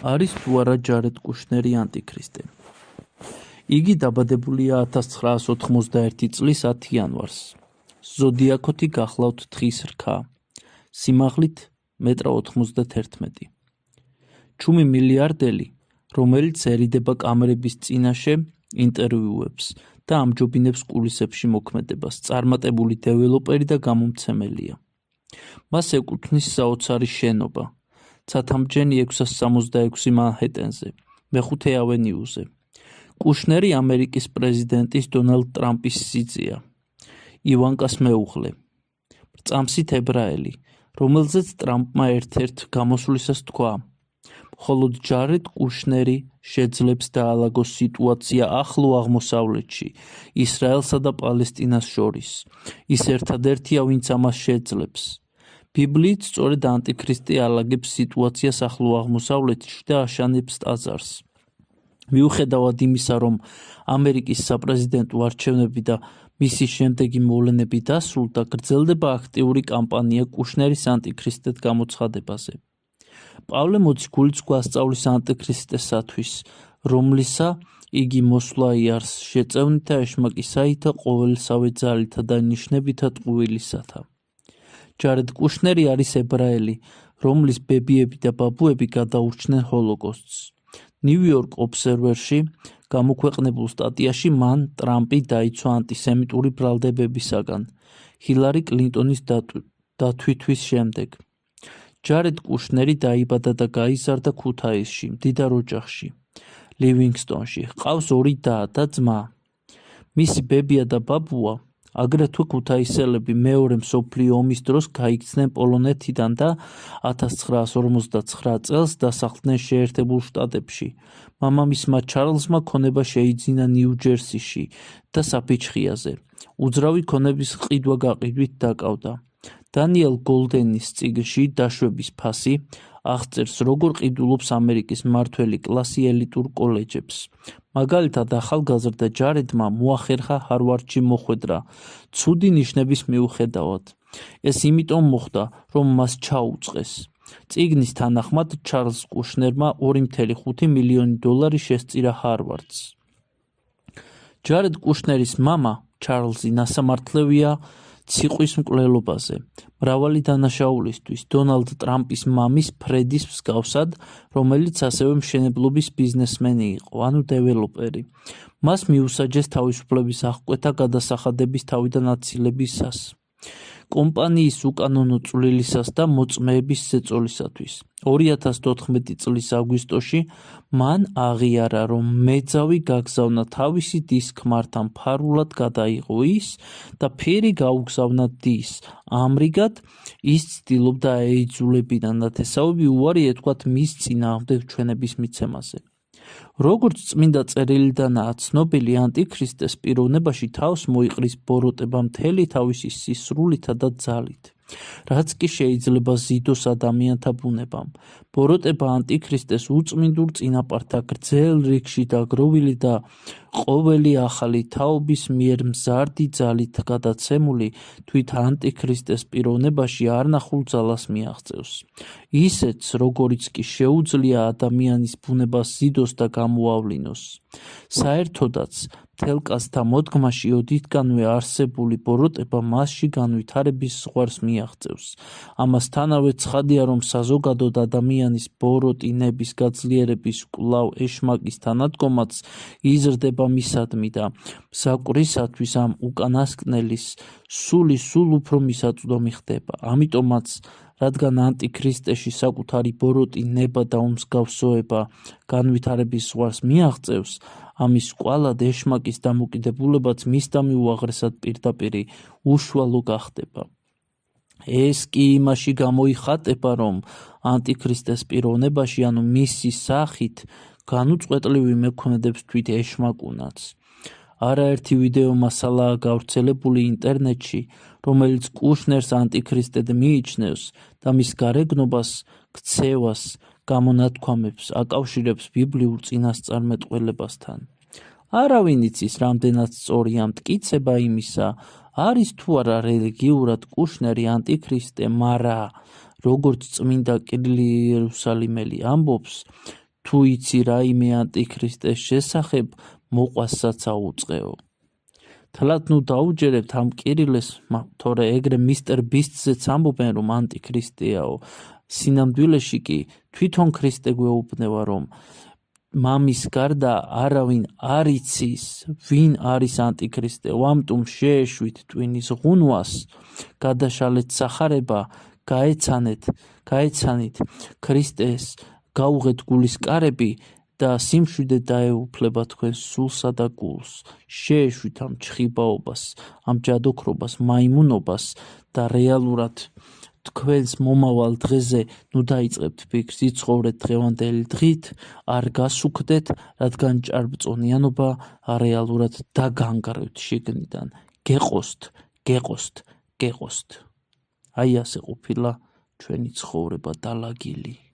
არის თუ არა ჯარედ კუშნერი ანტიქრისტე. იგი დაბადებულია 1991 წლის 10 იანვარს. ზოდიაქოთი გახლავთ თხის რქა. სიმაღლით 1.91 մ. ჩუმი მილიარდელი, რომელიცერიდება კამერების წინაშე ინტერვიუებს და ამჯობინებს კულისებში მოქმედებას, წარმატებული დეველოპერი და გამომცემელია. მას ეკუთვნის საოცარი შენობა, ცათამბჯენი 666 მანჰეტენზე, მეხუთე ავენიუზე. კუშნერი ამერიკის პრეზიდენტის დონალდ ტრამპის სიძეა, ივანკას მეუღლე, წამსით ებრაელი, რომელზეც ტრამპმა ერთ-ერთ გამოსვლისას თქვა: მხოლოდ ჯარედ კუშნერი შეძლებს დაალაგოს სიტუაცია ახლო აღმოსავლეთში, ისრაელსა და პალესტინას შორის. ის ერთადერთია, ვინც ამას შეძლებს. ბიბლიით სწორედ ანტიქრისტე ალაგებს სიტუაციას ახლო აღმოსავლეთში და აშენებს ტაძარს. მიუხედავად იმისა, რომ ამერიკის საპრეზიდენტო არჩევნები და მისი შემდეგი მოვლენები დასრულდა, გრძელდება აქტიური კამპანია კუშნერის ანტიქრისტედ გამოცხადებაზე. პავლე მოციქულიც გვასწავლის ანტიქრისტესათვის, რომლისა იგი მოსვლა იარს შეწევნითა ეშმაკისაითა ყოველსავე ძალითა და ნიშნებითა ტყუილისათა. ჯარედ კუშნერი არის ებრაელი, რომლის ბებიები და ბაბუები გადაურჩნენ ჰოლოკოსტს. ნიუ-იორკ ობსერვერში გამოქვეყნებულ სტატიაში მან ტრამპი დაიცვა ანტისემიტური ბრალდებებისაგან, ჰილარი კლინტონის დათვითვის შემდეგ. ჯარედ კუშნერი დაიბადა და გაიზარდა ქუთაისში, მდიდარ ოჯახში, ლივინგსტონში. ჰყავს 2 და და ძმა. მისი ბებია და ბაბუა, აგრეთვე ქუთაისელები, მეორე მსოფლიო ომის დროს გაიქცნენ პოლონეთიდან და 1959 წელს დასახლდნენ შეერთებულ შტატებში. მამამისმა ჩარლზმა ქონება შეიძინა ნიუ-ჯერსიში და საფიჩხიაზე. უძრავი ქონების ყიდვა-გაყიდვით დაკავდა. დანიელ გოლდენის წიგნში „დაშვების ფასი“ აღწერს, როგორ ყიდულობს ამერიკის მმართველი კლასი ელიტურ კოლეჯებს. მაგალითად, ახალგაზრდა ჯარედმა მოახერხა ჰარვარდში მოხვედრა, ცუდი ნიშნების მიუხედავად. ეს იმიტომ მოხდა, რომ მას ჩაუწყეს. წიგნის თანახმად, ჩარლზ კუშნერმა $2.5 მილიონი შესწირა ჰარვარდს. ჯარედ კუშნერის მამა, ჩარლზი, ნასამართლევია ციყვის მკვლელობაზე, მრავალი დანაშაულისთვის, დონალდ ტრამპის მამის ფრედის მსგავსად, რომელიც ასევე მშენებლობის ბიზნესმენი იყო, ანუ დეველოპერი. მას მიუსაჯეს თავისუფლების აღკვეთა გადასახადების თავიდან აცილებისას, კომპანიის უკანონო წვლილისას და მოწმეების ზეწოლისათვის. 2014 წლის აგვისტოში მან აღიარა, რომ მეძავი გაგზავნა თავისი დის ქმართან ფარულად გადაიღო ის და ფერი გაუგზავნა დის. ამრიგად, ის ცდილობდა ეიძულებინა ნათესავები უარი ეთქვათ მის წინააღმდეგ ჩვენების მიცემაზე. როგორც წმინდა წერილიდანაა ცნობილი, ანტიქრისტეს პიროვნებაში თავს მოიყრის ბოროტება მთელი თავისი სისრულითა და ძალით, რაც კი შეიძლება ზიდოს ადამიანთა ბუნებამ. ბოროტება ანტიქრისტეს უწმინდურ წინაპართა გრძელ რიგში დაგროვილი და ყოველი ახალი თაობის მიერ მზარდი ძალით გადაცემული თვით ანტიქრისტეს პიროვნებაში არნახულ ძალას მიაღწევს. ისეთს, როგორიც კი შეუძლია ადამიანის ბუნებას ზიდოს და გამოავლინოს. საერთოდაც, მთელ კაცთა მოდგმაში ოდითგანვე არსებული ბოროტება მასში განვითარების ზღვარს მიაღწევს. ამასთანავე ცხადია, რომ საზოგადოდ ადამიანის ბოროტინების გაძლიერების კვლავ ეშმაკის თანადგომაც იზრდება მისადმი და მსაკვრისათვის ამ უკანასკნელის სული სულ უფრო მისაწვდომი ხდება. ამიტომაც, რადგან ანტიქრისტეში საკუთარი ბოროტინება და უმსგავსოება განვითარების ზღვარს მიაღწევს, ამის კვალად ეშმაკის დამოკიდებულებაც მისდამი უაღრესად პირდაპირი უშუალო გახდება. ეს კი იმაში გამოიხატება, რომ ანტიქრისტეს პიროვნებაში, ანუ მისი სახით, განუწყვეტლივი მექმედებს თვით ეშმაკუნაც. არაერთი ვიდეო მასალაა გავრცელებული ინტერნეტში, რომელიც კუშნერს ანტიქრისტედ მიიჩნევს და მის გარეგნობას, ქცევას, გამონათქვამებს აკავშირებს ბიბლიურ წინასწარმეტყველებასთან. არავინ იცის, რამდენად სწორია მტკიცება იმისა, არის თუ არა რელიგიურად კუშნერი ანტიქრისტე, მარა, როგორც წმინდა კირილი იერუსალიმელი ამბობს, თუ იცი რაიმე ანტიქრისტეს შესახებ, მოყვასაც აუწყეო. თლად ნუ დაუჯერებთ ამ კირილეს, თორე ეგრე მისტერ ბისტზეც ამბობენ, რომ ანტიქრისტეაო. სინამდვილეში კი თვითონ ქრისტე გვეუბნება, რომ მამის გარდა არავინ არ იცის, ვინ არის ანტიქრისტე. ამიტომ შეეშვით ტვინის ღუნვას, გადაშალეთ სახარება, გაეცანით ქრისტეს, გაუღეთ გულის კარები და სიმშვიდე დაეუფლება თქვენს სულსა და გულს. შეეშვით ამ ჩხიბაობას, ამ ჯადოქრობას, მაიმუნობას და რეალურად თქვენს მომავალ დღეზე ნუ დაიწყებთ ფიქრს, იცხოვრეთ დღევანდელი დღით, არ გასუქდეთ, რადგან ჭარბწონიანობა რეალურად დაგანგრევთ შიგნიდან. გეყოსთ. აი ასე ყოფილა ჩვენი ცხოვრება დალაგილი.